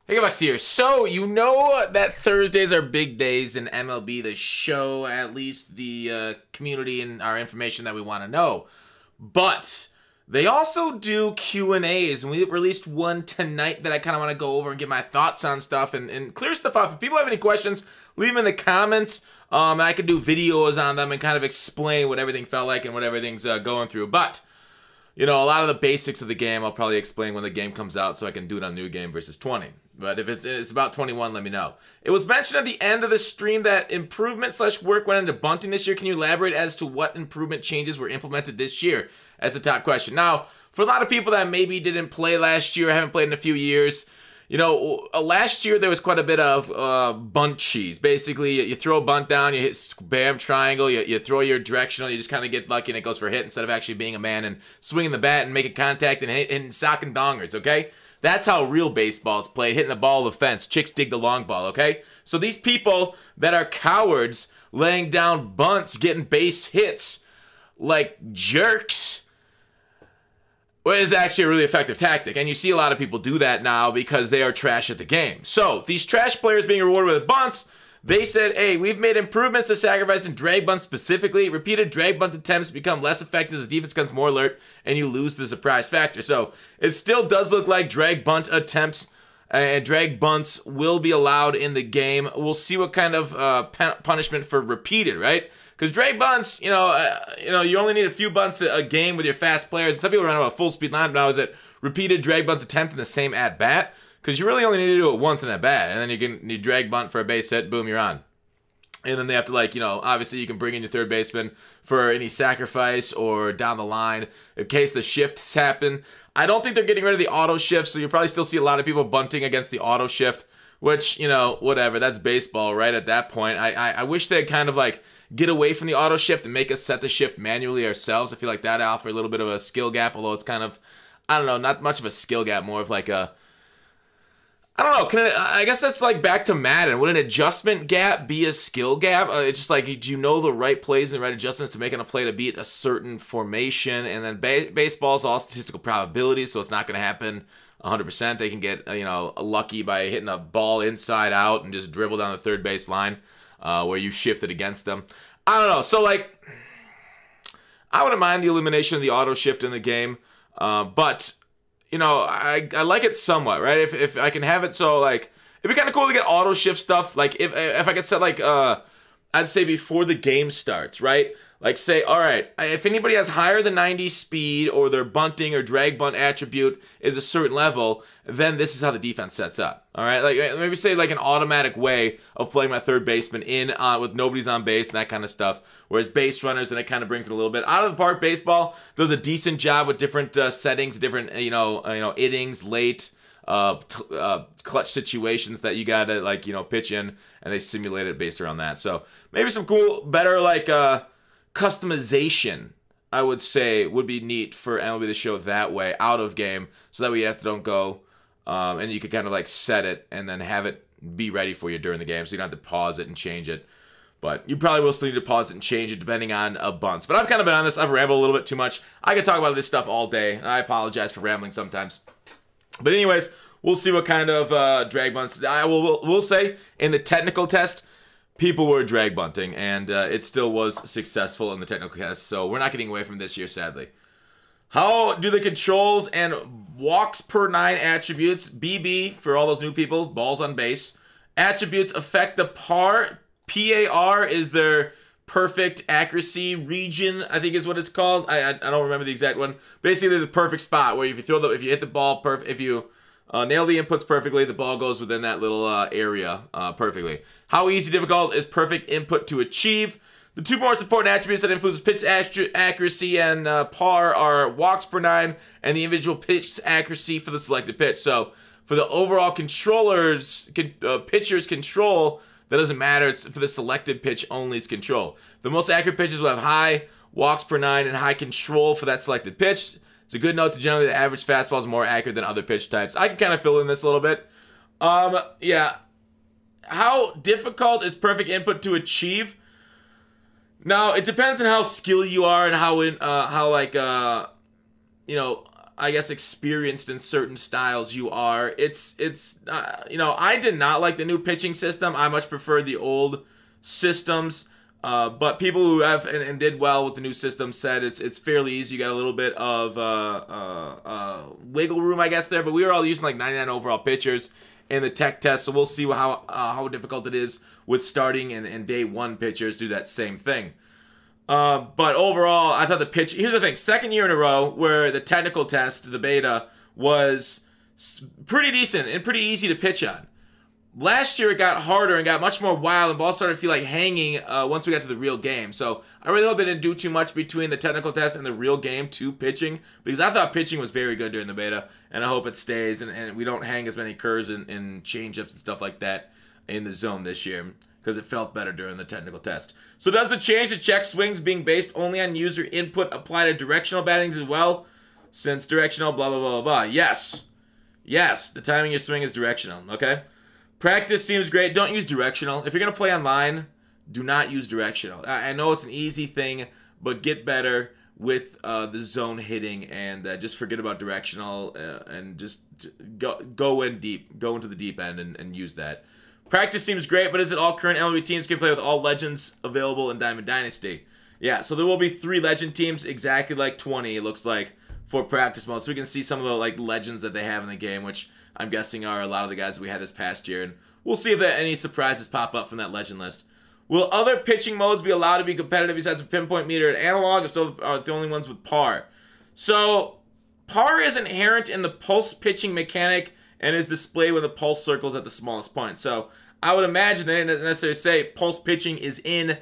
Hey, Gutfoxx here. So, you know that Thursdays are big days in MLB, the show, at least the community and our information that we want to know. But they also do Q&As, and we released one tonight that I kind of want to go over and get my thoughts on stuff and clear stuff up. If people have any questions, leave them in the comments. And I can do videos on them and kind of explain what everything felt like and what everything's going through. But you know, a lot of the basics of the game I'll probably explain when the game comes out so I can do it on new game versus 20. But if it's about 21, let me know. It was mentioned at the end of the stream that improvement/work went into bunting this year. Can you elaborate as to what improvement changes were implemented this year as the top question? Now, for a lot of people that maybe didn't play last year, haven't played in a few years, you know, last year there was quite a bit of bunt cheese. Basically, you throw a bunt down, you hit spam triangle, you throw your directional, you just kind of get lucky and it goes for a hit instead of actually being a man and swinging the bat and making contact and hitting sock and dongers, okay? That's how real baseball is played, hitting the ball of the fence. Chicks dig the long ball, okay? So these people that are cowards laying down bunts, getting base hits like jerks, well, it's actually a really effective tactic, and you see a lot of people do that now because they are trash at the game. So, these trash players being rewarded with bunts, they said, hey, we've made improvements to sacrificing drag bunts specifically. Repeated drag bunt attempts become less effective as the defense becomes more alert, and you lose the surprise factor. So, it still does look like drag bunt attempts and drag bunts will be allowed in the game. We'll see what kind of punishment for repeated, right? Because drag bunts, you only need a few bunts a game with your fast players. Some people run a full speed lineup now. Is it repeated drag bunts attempt in the same at bat? Because you really only need to do it once in at bat, and then you drag bunt for a base hit. Boom, you're on. And then they have to obviously you can bring in your third baseman for any sacrifice or down the line in case the shifts happen. I don't think they're getting rid of the auto shift, so you'll probably still see a lot of people bunting against the auto shift. Which, whatever. That's baseball, right? At that point, I wish they'd kind of get away from the auto shift and make us set the shift manually ourselves. I feel like that offer a little bit of a skill gap, although it's kind of, I don't know, not much of a skill gap, more of like a, I don't know, I guess that's like back to Madden. Would an adjustment gap be a skill gap? It's just like, do you know the right plays and the right adjustments to making a play to beat a certain formation? And then baseball is all statistical probability, so it's not going to happen 100%. They can get, lucky by hitting a ball inside out and just dribble down the third base line. Where you shifted against them. I don't know. So, I wouldn't mind the elimination of the auto shift in the game. But, I like it somewhat, right? If I can have it so, it'd be kind of cool to get auto shift stuff. If I could set, I'd say before the game starts, right? Say, all right, if anybody has higher than 90 speed or their bunting or drag bunt attribute is a certain level, then this is how the defense sets up. All right, maybe say an automatic way of playing my third baseman in with nobody's on base and that kind of stuff. Whereas base runners, and it kind of brings it a little bit out of the park. Baseball does a decent job with different settings, different innings, late, clutch situations that you gotta pitch in, and they simulate it based around that. So maybe some cool, better customization, I would say, would be neat for MLB The Show that way, out of game, so that way you don't go, and you could kind of set it and then have it be ready for you during the game, so you don't have to pause it and change it. But you probably will still need to pause it and change it depending on bunts. But I've kind of been on this. I've rambled a little bit too much. I could talk about this stuff all day, and I apologize for rambling sometimes. But anyways, we'll see what kind of drag bunts. We'll say in the technical test, people were drag bunting, and it still was successful in the technical test, so we're not getting away from this year, sadly. How do the controls and walks per 9 attributes, BB, for all those new people, balls on base, attributes affect the PAR? PAR is their perfect accuracy region, I think is what it's called. I don't remember the exact one. Basically, the perfect spot where if you hit the ball perfect, if you nail the inputs perfectly, the ball goes within that little area perfectly. How easy, difficult is perfect input to achieve? The two most important attributes that influence pitch accuracy and PAR are walks per 9 and the individual pitch accuracy for the selected pitch. So for the overall pitcher's control, that doesn't matter. It's for the selected pitch only's control. The most accurate pitches will have high walks per 9 and high control for that selected pitch. It's a good note to generally the average fastball is more accurate than other pitch types. I can kind of fill in this a little bit. Yeah. How difficult is perfect input to achieve? Now, it depends on how skilled you are and how I guess, experienced in certain styles you are, it's you know, I did not like the new pitching system. I much preferred the old systems. But people who have and did well with the new system said it's fairly easy. You got a little bit of wiggle room, I guess, there. But we were all using like 99 overall pitchers in the tech test, so we'll see how difficult it is with starting and day one pitchers do that same thing. But overall, I thought the pitch. Here's the thing: second year in a row where the technical test, the beta, was pretty decent and pretty easy to pitch on. Last year it got harder and got much more wild, and balls started to feel like hanging once we got to the real game. So I really hope they didn't do too much between the technical test and the real game to pitching, because I thought pitching was very good during the beta, and I hope it stays, and we don't hang as many curves and change-ups and stuff like that in the zone this year, because it felt better during the technical test. So does the change to check swings being based only on user input apply to directional battings as well? Since directional blah, blah, blah, blah. Yes. Yes, the timing of your swing is directional, okay? Practice seems great. Don't use directional. If you're going to play online, do not use directional. I know it's an easy thing, but get better with the zone hitting, and just forget about directional and just go in deep. Go into the deep end and use that. Practice seems great, but is it all current MLB teams can play with all legends available in Diamond Dynasty? Yeah, so there will be 3 legend teams, exactly like 20, it looks like, for practice mode. So we can see some of the like legends that they have in the game, which I'm guessing are a lot of the guys we had this past year, and we'll see if there any surprises pop up from that legend list. Will other pitching modes be allowed to be competitive besides pinpoint meter and analog? If so, are the only ones with par? So par is inherent in the pulse pitching mechanic and is displayed when the pulse circles at the smallest point. So I would imagine they didn't necessarily say pulse pitching is in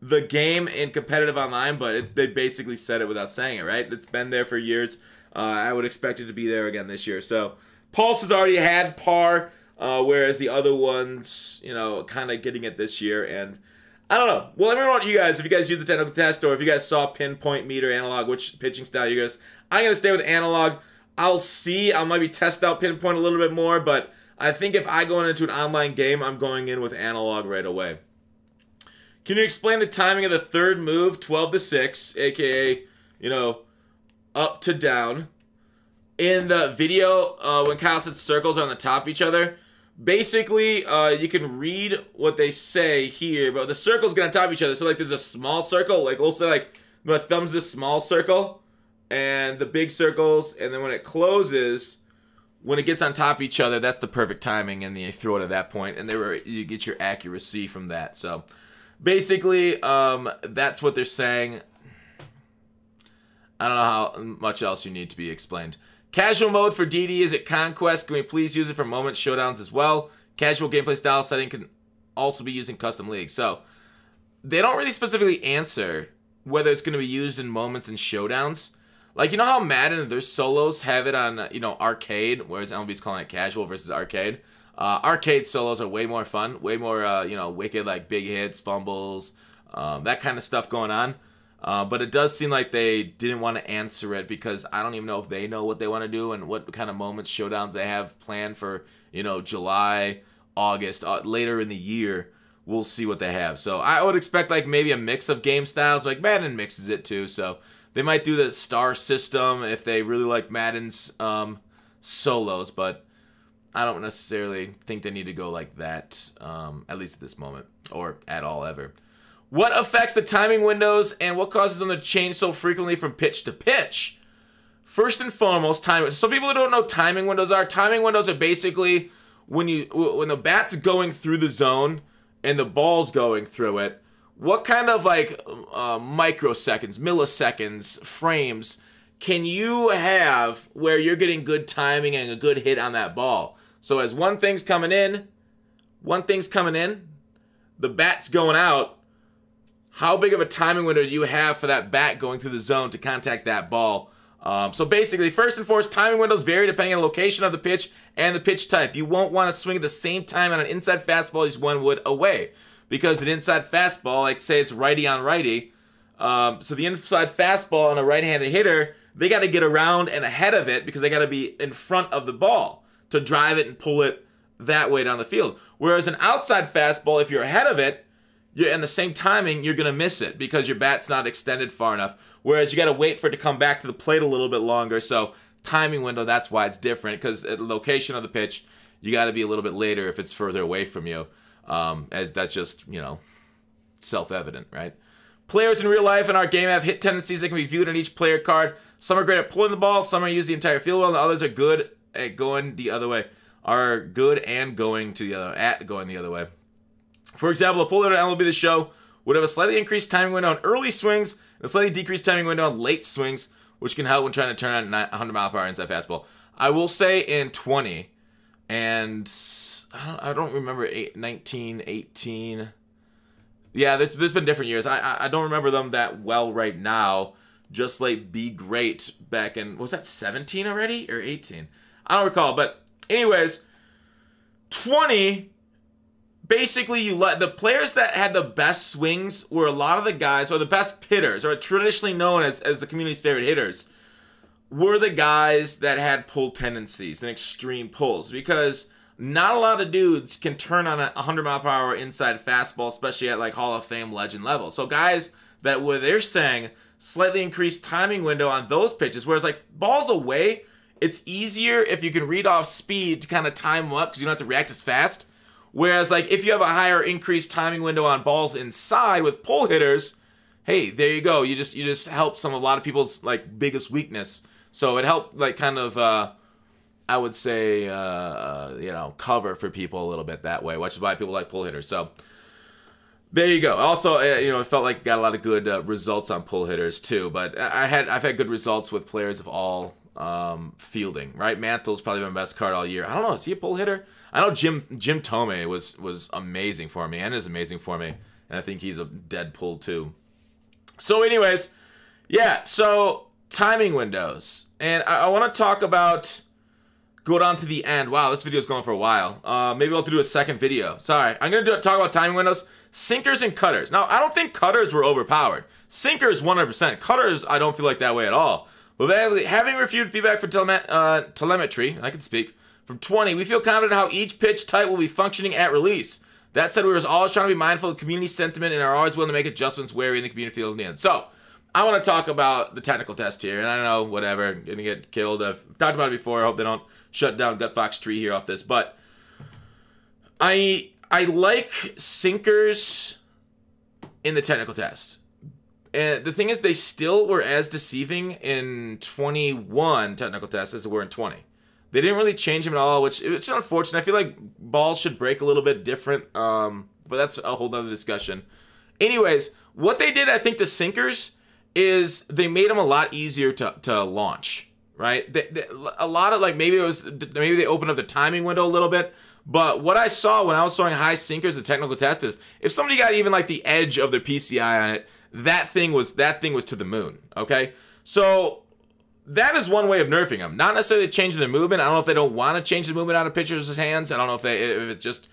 the game in competitive online, but they basically said it without saying it, right? It's been there for years. I would expect it to be there again this year. So Pulse has already had par, whereas the other ones, you know, kind of getting it this year. And I don't know. Well, let me know what you guys, if you guys use the technical test or if you guys saw pinpoint meter analog, which pitching style you guys. I'm going to stay with analog. I'll see. I'll maybe test out pinpoint a little bit more, but I think if I go into an online game, I'm going in with analog right away. Can you explain the timing of the third move, 12 to 6, aka, you know, up to down? In the video, when Kyle said circles are on the top of each other, basically, you can read what they say here, but the circles get on top of each other. So, like, there's a small circle, like, we'll say, like, my thumb's this small circle, and the big circles, and then when it closes, when it gets on top of each other, that's the perfect timing, and you throw it at that point, and you get your accuracy from that. So, basically, that's what they're saying. I don't know how much else you need to be explained. Casual mode for DD is at Conquest. Can we please use it for Moments Showdowns as well? Casual gameplay style setting can also be used in custom leagues. So, they don't really specifically answer whether it's going to be used in Moments and Showdowns. Like, you know how Madden, their solos have it on, you know, arcade, whereas MLB's calling it casual versus arcade? Arcade solos are way more fun, way more, you know, wicked, like big hits, fumbles, that kind of stuff going on. But it does seem like they didn't want to answer it because I don't even know if they know what they want to do and what kind of moments, showdowns they have planned for, you know, July, August, later in the year. We'll see what they have. So I would expect like maybe a mix of game styles. Like Madden mixes it too. So they might do the star system if they really like Madden's solos. But I don't necessarily think they need to go like that, at least at this moment or at all ever. What affects the timing windows and what causes them to change so frequently from pitch to pitch? First and foremost, timing. So people who don't know timing windows are basically when the bat's going through the zone and the ball's going through it, what kind of like microseconds, milliseconds, frames can you have where you're getting good timing and a good hit on that ball? So as one thing's coming in, the bat's going out, how big of a timing window do you have for that bat going through the zone to contact that ball? So basically, first and foremost, timing windows vary depending on the location of the pitch and the pitch type. You won't want to swing at the same time on an inside fastball as one would away. Because an inside fastball, like say it's righty on righty, so the inside fastball on a right-handed hitter, they got to get around and ahead of it because they got to be in front of the ball to drive it and pull it that way down the field. Whereas an outside fastball, if you're ahead of it, and the same timing, you're going to miss it because your bat's not extended far enough. Whereas you got to wait for it to come back to the plate a little bit longer. So timing window, that's why it's different, because the location of the pitch, you got to be a little bit later if it's further away from you. As that's just, you know, self-evident, right? Players in real life in our game have hit tendencies that can be viewed on each player card. Some are great at pulling the ball, some are use the entire field well, and others are good at going the other way. Are good and going to the other way. For example, a pull hitter on MLB The Show would have a slightly increased timing window on early swings and a slightly decreased timing window on late swings, which can help when trying to turn on 100 mile per hour inside fastball. I will say in 20, and I don't remember 19, 18. Yeah, there's been different years. I don't remember them that well right now. Just like Be Great back in, was that 17 already or 18? I don't recall, but anyways, 20, basically you let the players that had the best swings were a lot of the guys, or the best hitters, or traditionally known as the community's favorite hitters, were the guys that had pull tendencies and extreme pulls, because not a lot of dudes can turn on a 100 mile per hour inside fastball, especially at like Hall of Fame legend level. So guys that were, they're saying, slightly increased timing window on those pitches, whereas like balls away, it's easier if you can read off speed to kind of time them up because you don't have to react as fast. Whereas like if you have a higher increased timing window on balls inside with pull hitters, hey, there you go. You just help a lot of people's like biggest weakness. So it helped like kind of I would say you know, cover for people a little bit that way, which is why people like pull hitters. So there you go. Also, you know, it felt like got a lot of good results on pull hitters too. But I've had good results with players of all fielding. Right, Mantle's probably my best card all year. I don't know, is he a pull hitter? I know Jim Tomei was amazing for me and is amazing for me, and I think he's a dead pull too. So, anyways, yeah. So timing windows, and I want to talk about. Go down to the end. Wow, this video's going for a while. Maybe I'll have to do a second video. Sorry, I'm gonna talk about timing windows. Sinkers and cutters. Now, I don't think cutters were overpowered. Sinkers, 100%. Cutters, I don't feel like that way at all. But having reviewed feedback for telemetry, I can speak, from 20, we feel confident how each pitch type will be functioning at release. That said, we were always trying to be mindful of community sentiment and are always willing to make adjustments wary in the community field in the end. So, I want to talk about the technical test here, and I know, whatever, gonna get killed. I've talked about it before. I hope they don't shut down Gutfoxx tree here off this, but I like sinkers in the technical test. And the thing is, they still were as deceiving in 21 technical tests as they were in 20. They didn't really change them at all, which it's unfortunate. I feel like balls should break a little bit different, but that's a whole other discussion. Anyways, what they did, I think, to sinkers is they made them a lot easier to launch, right? A lot of, like, maybe they opened up the timing window a little bit, but what I saw when I was throwing high sinkers, the technical test is, if somebody got even like the edge of their PCI on it, that thing was to the moon, okay? So that is one way of nerfing them. Not necessarily changing the movement. I don't know if they don't want to change the movement out of pitchers' hands. I don't know if it's just,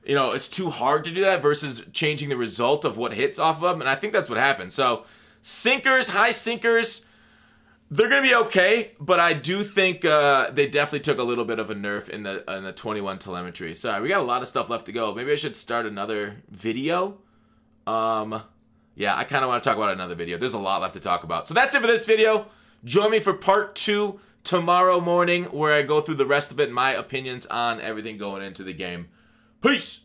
you know, it's too hard to do that versus changing the result of what hits off of them, and I think that's what happened. So sinkers, high sinkers, they're going to be okay, but I do think they definitely took a little bit of a nerf in the 21 telemetry. Sorry, we got a lot of stuff left to go. Maybe I should start another video. Yeah, I kind of want to talk about another video. There's a lot left to talk about. So that's it for this video. Join me for part 2 tomorrow morning, where I go through the rest of it and my opinions on everything going into the game. Peace!